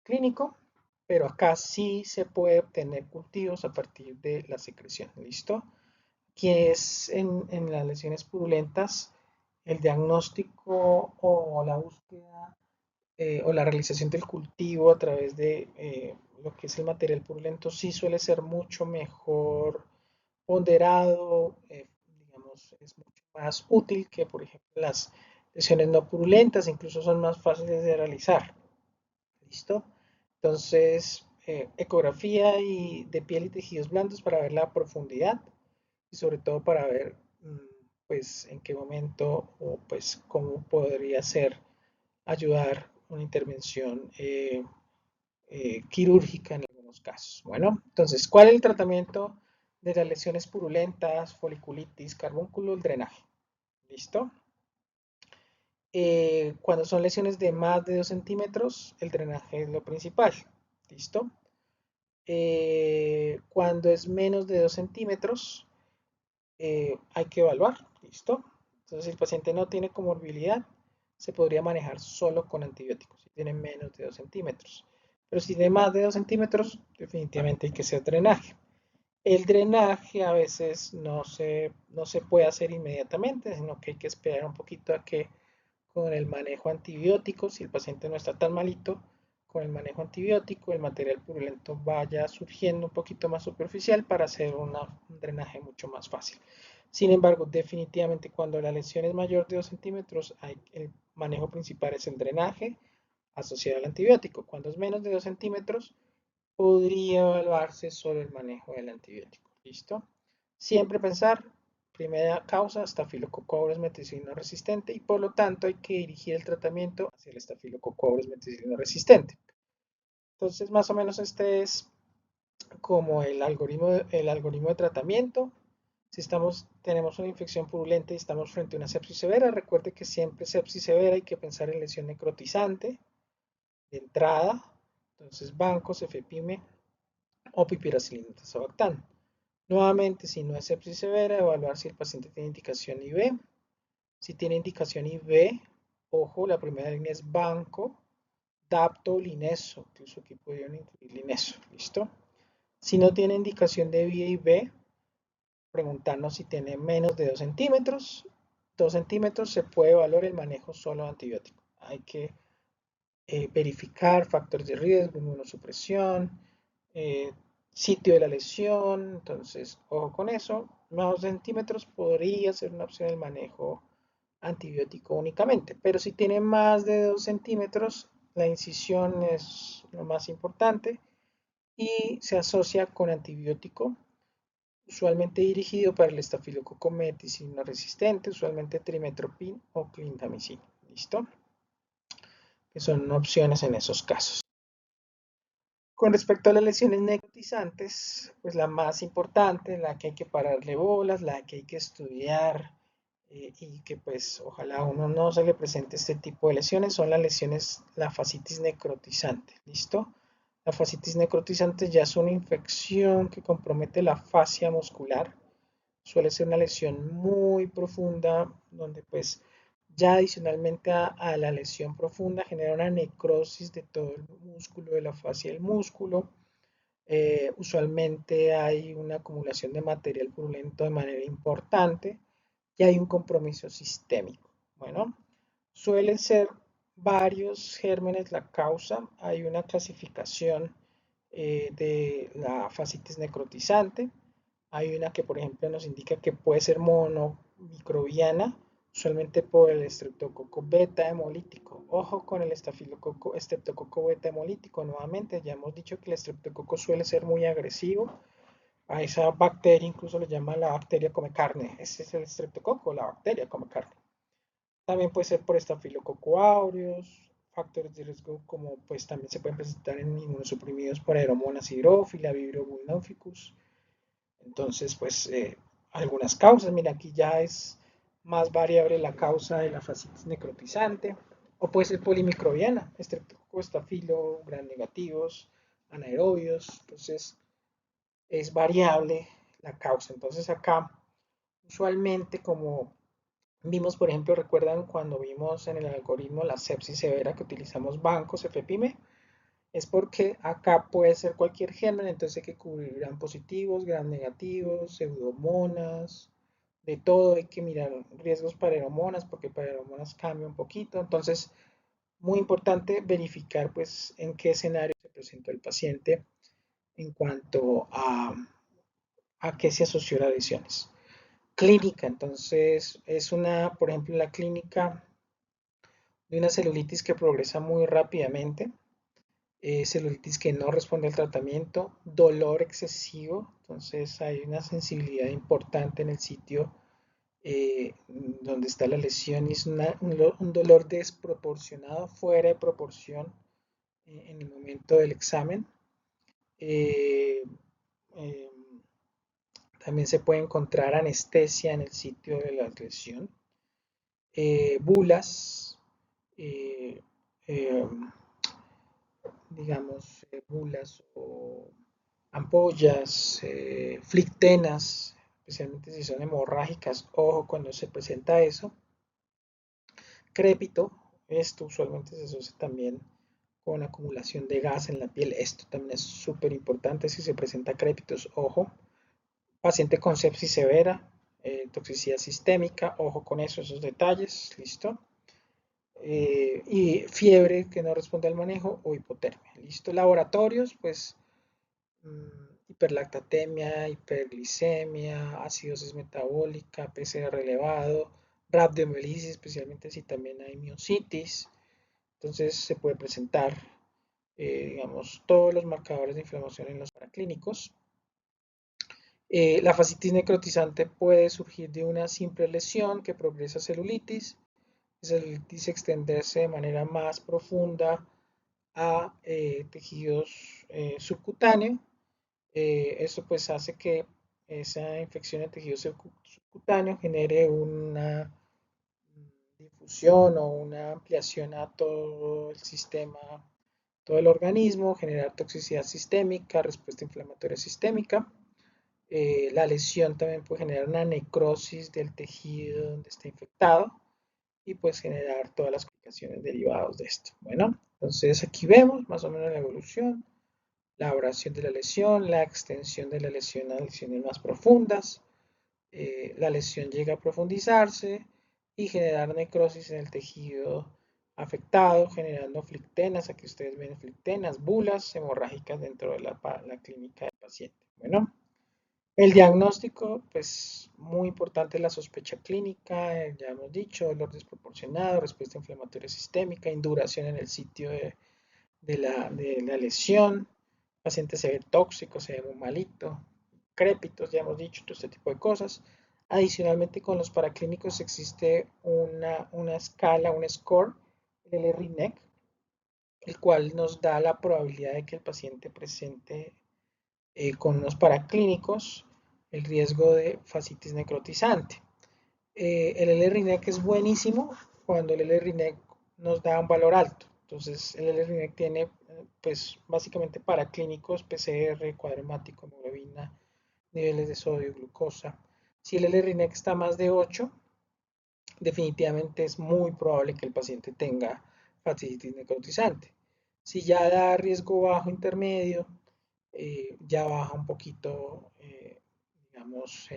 clínico, pero acá sí se puede obtener cultivos a partir de la secreción. ¿Listo? Que es en las lesiones purulentas el diagnóstico o la búsqueda o la realización del cultivo a través de lo que es el material purulento sí suele ser mucho mejor ponderado, digamos, es mucho más útil que, por ejemplo, las lesiones no purulentas, incluso son más fáciles de realizar. ¿Listo? Entonces, ecografía de piel y tejidos blandos para ver la profundidad y sobre todo para ver pues en qué momento o pues cómo podría ser ayudar una intervención quirúrgica en algunos casos. Bueno, entonces, ¿cuál es el tratamiento de las lesiones purulentas, foliculitis, carbúnculo, el drenaje? ¿Listo? Cuando son lesiones de más de 2 centímetros, el drenaje es lo principal. ¿Listo? Cuando es menos de 2 centímetros, hay que evaluar. ¿Listo? Entonces, si el paciente no tiene comorbilidad, se podría manejar solo con antibióticos, si tiene menos de 2 centímetros. Pero si tiene más de 2 centímetros, definitivamente hay que hacer drenaje. El drenaje a veces no se puede hacer inmediatamente, sino que hay que esperar un poquito a que con el manejo antibiótico, si el paciente no está tan malito, con el manejo antibiótico el material purulento vaya surgiendo un poquito más superficial para hacer un drenaje mucho más fácil. Sin embargo, definitivamente cuando la lesión es mayor de 2 centímetros, el manejo principal es el drenaje asociado al antibiótico. Cuando es menos de 2 centímetros, podría evaluarse solo el manejo del antibiótico. ¿Listo? Siempre pensar, primera causa, Staphylococcus aureus meticilino resistente y por lo tanto hay que dirigir el tratamiento hacia el Staphylococcus aureus meticilino resistente. Entonces, más o menos este es como el algoritmo de tratamiento. Si tenemos una infección purulenta y estamos frente a una sepsis severa, recuerde que siempre sepsis severa hay que pensar en lesión necrotizante de entrada, entonces bancos, cefepime o pipiracilina tazobactam. Nuevamente, si no es sepsis severa, evaluar si el paciente tiene indicación IV. Si tiene indicación IV, ojo, la primera línea es banco, dapto, lineso, incluso aquí podrían incluir lineso, ¿listo? Si no tiene indicación de vía IV, preguntarnos si tiene menos de 2 centímetros. 2 centímetros se puede evaluar el manejo solo de antibiótico. Hay que verificar factores de riesgo, inmunosupresión, eh, sitio de la lesión, entonces ojo con eso. Más 2 centímetros podría ser una opción el manejo antibiótico únicamente, pero si tiene más de 2 centímetros, la incisión es lo más importante y se asocia con antibiótico usualmente dirigido para el estafilococo meticilino resistente, usualmente trimetoprim o clindamicina. ¿Listo? Que son opciones en esos casos. Con respecto a las lesiones necrotizantes, pues la más importante, la que hay que pararle bolas, la que hay que estudiar y que pues ojalá a uno no se le presente este tipo de lesiones son las lesiones, la fascitis necrotizante. ¿Listo? La fascitis necrotizante ya es una infección que compromete la fascia muscular. Suele ser una lesión muy profunda donde pues ya adicionalmente a la lesión profunda genera una necrosis de todo el músculo, de la fascia del músculo. Usualmente hay una acumulación de material purulento de manera importante y hay un compromiso sistémico. Bueno, suelen ser varios gérmenes la causa. Hay una clasificación de la fascitis necrotizante. Hay una que, por ejemplo, nos indica que puede ser monomicrobiana, usualmente por el estreptococo beta hemolítico. Ojo con el estreptococo beta hemolítico. Nuevamente, ya hemos dicho que el estreptococo suele ser muy agresivo. A esa bacteria incluso le llaman la bacteria come carne. Ese es el estreptococo, la bacteria come carne. También puede ser por estafilococo aureus, factores de riesgo como pues también se pueden presentar en inmunosuprimidos por Aeromonas hydrophila, Vibrio vulnoficus. Entonces, pues algunas causas, mira, aquí ya es más variable la causa de la fascitis necrotizante, o puede ser polimicrobiana, estreptococo, estafilo, gram negativos, anaerobios, entonces es variable la causa. Entonces acá, usualmente como vimos, por ejemplo, recuerdan cuando vimos en el algoritmo la sepsis severa que utilizamos bancos, FPIME, es porque acá puede ser cualquier germen, entonces hay que cubrir gram positivos, gram negativos, pseudomonas, de todo hay que mirar riesgos para aeromonas, porque para aeromonas cambia un poquito, entonces muy importante verificar pues en qué escenario se presentó el paciente en cuanto a qué se asoció las lesiones. Clínica, entonces es una, por ejemplo, la clínica de una celulitis que progresa muy rápidamente, celulitis que no responde al tratamiento, dolor excesivo, entonces hay una sensibilidad importante en el sitio donde está la lesión y es un dolor desproporcionado, fuera de proporción en el momento del examen. Eh, eh, También se puede encontrar anestesia en el sitio de la lesión, bulas, eh, eh, digamos, bulas o ampollas, flictenas, especialmente si son hemorrágicas, ojo cuando se presenta eso. Crépito, esto usualmente se asocia también con acumulación de gas en la piel, esto también es súper importante si se presenta crépitos, ojo. Paciente con sepsis severa, toxicidad sistémica, ojo con eso, esos detalles, listo. Y fiebre que no responde al manejo o hipotermia, listo. Laboratorios, pues hiperlactatemia, hiperglicemia, acidosis metabólica, PCR elevado, rhabdomiolisis, especialmente si también hay miocitis. Entonces se puede presentar, digamos, todos los marcadores de inflamación en los paraclínicos. La fascitis necrotizante puede surgir de una simple lesión que progresa a celulitis, celulitis extenderse de manera más profunda a tejidos subcutáneos. Eso pues hace que esa infección en tejido subcutáneo genere una difusión o una ampliación a todo el sistema, todo el organismo, generar toxicidad sistémica, respuesta inflamatoria sistémica. La lesión también puede generar una necrosis del tejido donde está infectado y pues generar todas las complicaciones derivadas de esto. Bueno, entonces aquí vemos más o menos la evolución, la duración de la lesión, la extensión de la lesión a lesiones más profundas. La lesión llega a profundizarse y generar necrosis en el tejido afectado, generando flictenas. Aquí ustedes ven flictenas, bulas hemorrágicas dentro de la clínica del paciente. Bueno, el diagnóstico, pues muy importante la sospecha clínica, ya hemos dicho, dolor desproporcionado, respuesta inflamatoria sistémica, induración en el sitio de la lesión, el paciente se ve tóxico, se ve muy malito, crépitos, ya hemos dicho, todo este tipo de cosas. Adicionalmente, con los paraclínicos existe una escala, un score, el LRINEC, el cual nos da la probabilidad de que el paciente presente con unos paraclínicos el riesgo de fascitis necrotizante. El LRINEC es buenísimo cuando el LRINEC nos da un valor alto. Entonces, el LRINEC tiene, pues, básicamente paraclínicos, PCR, cuadro hemático, hemoglobina, niveles de sodio, glucosa. Si el LRINEC está más de 8, definitivamente es muy probable que el paciente tenga fascitis necrotizante. Si ya da riesgo bajo intermedio, ya baja un poquito, digamos,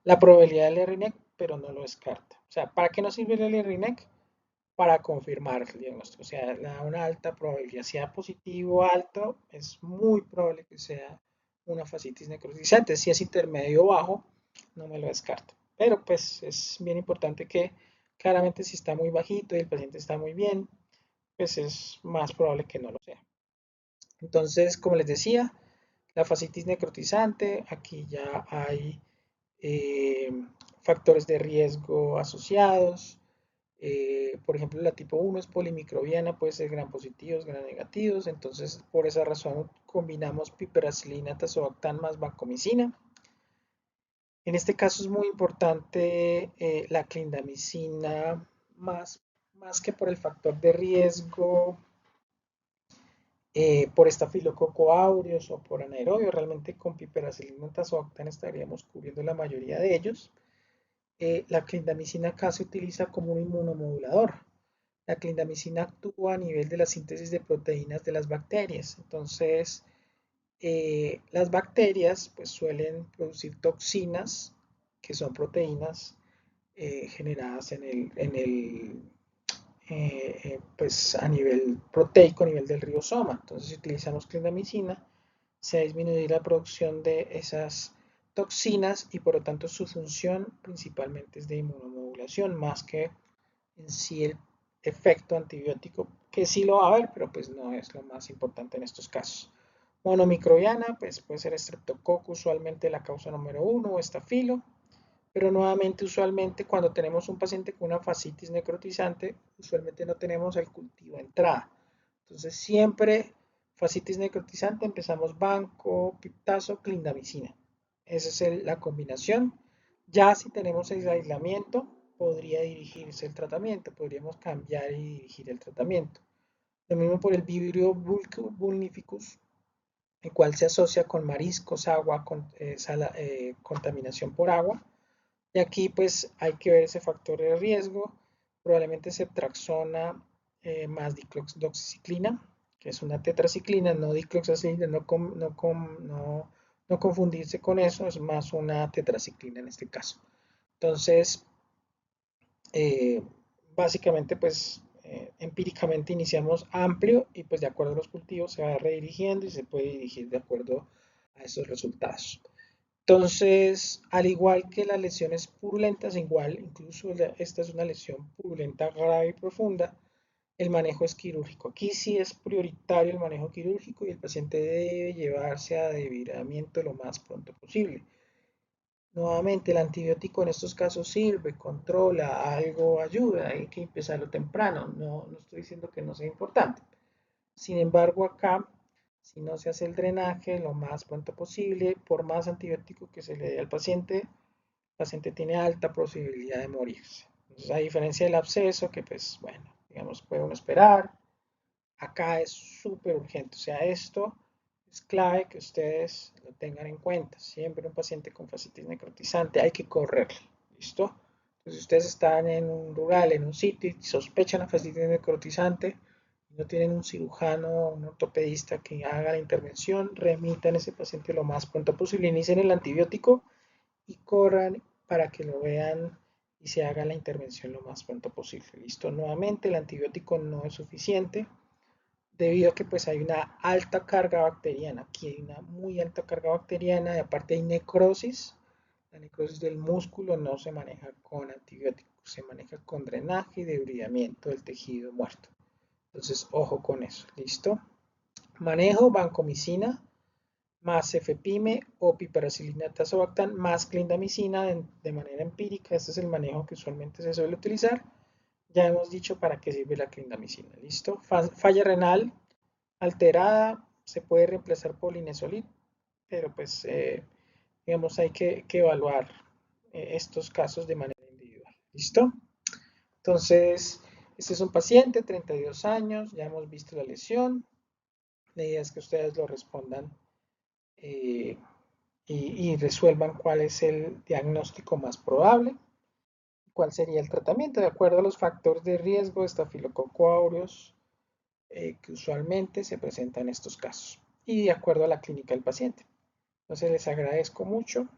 la probabilidad del RINEC, pero no lo descarta. O sea, ¿para qué nos sirve el RINEC? Para confirmar el diagnóstico. O sea, da una alta probabilidad. Si da positivo alto, es muy probable que sea una fascitis necrotizante. Si es intermedio o bajo, no me lo descarto. Pero pues es bien importante que claramente si está muy bajito y el paciente está muy bien, pues es más probable que no lo sea. Entonces, como les decía, la fascitis necrotizante, aquí ya hay eh, factores de riesgo asociados. Por ejemplo, la tipo 1 es polimicrobiana, puede ser gram positivos, gram negativos. Entonces, por esa razón, combinamos piperacilina, tazobactam más vancomicina. En este caso es muy importante la clindamicina, más que por el factor de riesgo por estafilococo aureus o por anaerobio. Realmente con piperacilina, tazobactam estaríamos cubriendo la mayoría de ellos. La clindamicina acá se utiliza como un inmunomodulador. La clindamicina actúa a nivel de la síntesis de proteínas de las bacterias. Entonces, las bacterias pues, suelen producir toxinas, que son proteínas generadas pues, a nivel proteico, a nivel del ribosoma. Entonces, si utilizamos clindamicina, se va a disminuir la producción de esas toxinas y por lo tanto su función principalmente es de inmunomodulación más que en sí el efecto antibiótico, que sí lo va a haber, pero pues no es lo más importante en estos casos. Monomicrobiana, pues puede ser Streptococcus, usualmente la causa número 1 o estafilo, pero nuevamente usualmente cuando tenemos un paciente con una fascitis necrotizante, usualmente no tenemos el cultivo de entrada. Entonces siempre fascitis necrotizante empezamos banco, piptazo, clindamicina. Esa es la combinación. Ya si tenemos el aislamiento, podría dirigirse el tratamiento, podríamos cambiar y dirigir el tratamiento. Lo mismo por el Vibrio vulnificus, el cual se asocia con mariscos, agua, contaminación por agua. Y aquí pues hay que ver ese factor de riesgo, probablemente ceftriaxona más dicloxiciclina, que es una tetraciclina, no dicloxacilina, no confundirse con eso, es más una tetraciclina en este caso. Entonces, eh, básicamente pues empíricamente iniciamos amplio y pues de acuerdo a los cultivos se va redirigiendo y se puede dirigir de acuerdo a esos resultados. Entonces, al igual que las lesiones purulentas, igual, incluso esta es una lesión purulenta grave y profunda, el manejo es quirúrgico. Aquí sí es prioritario el manejo quirúrgico y el paciente debe llevarse a debridamiento lo más pronto posible. Nuevamente, el antibiótico en estos casos sirve, controla, algo ayuda, hay que empezarlo temprano. No estoy diciendo que no sea importante. Sin embargo, acá Si no se hace el drenaje lo más pronto posible, por más antibiótico que se le dé al paciente, el paciente tiene alta posibilidad de morirse. Entonces, a diferencia del absceso, que pues, bueno, digamos, puede uno esperar, acá es súper urgente. O sea, esto es clave que ustedes lo tengan en cuenta. Siempre un paciente con fascitis necrotizante hay que correrle. ¿Listo? Entonces, si ustedes están en un rural, en un sitio y sospechan la fascitis necrotizante, no tienen un cirujano o un ortopedista que haga la intervención, remitan a ese paciente lo más pronto posible, inicien el antibiótico y corran para que lo vean y se haga la intervención lo más pronto posible. Listo, nuevamente el antibiótico no es suficiente debido a que pues hay una alta carga bacteriana. Aquí hay una muy alta carga bacteriana y aparte hay necrosis. La necrosis del músculo no se maneja con antibióticos, se maneja con drenaje y debridamiento del tejido muerto. Entonces, ojo con eso, ¿listo? Manejo vancomicina más cefepime o piperacilina tazobactam más clindamicina de manera empírica. Este es el manejo que usualmente se suele utilizar. Ya hemos dicho para qué sirve la clindamicina, ¿listo? Falla renal alterada, se puede reemplazar por linesolid, pero pues, digamos, hay que evaluar estos casos de manera individual, ¿listo? Entonces, este es un paciente, 32 años, ya hemos visto la lesión. La idea es que ustedes lo respondan eh, y resuelvan cuál es el diagnóstico más probable, cuál sería el tratamiento de acuerdo a los factores de riesgo de Staphylococcus aureus que usualmente se presentan en estos casos y de acuerdo a la clínica del paciente. Entonces les agradezco mucho.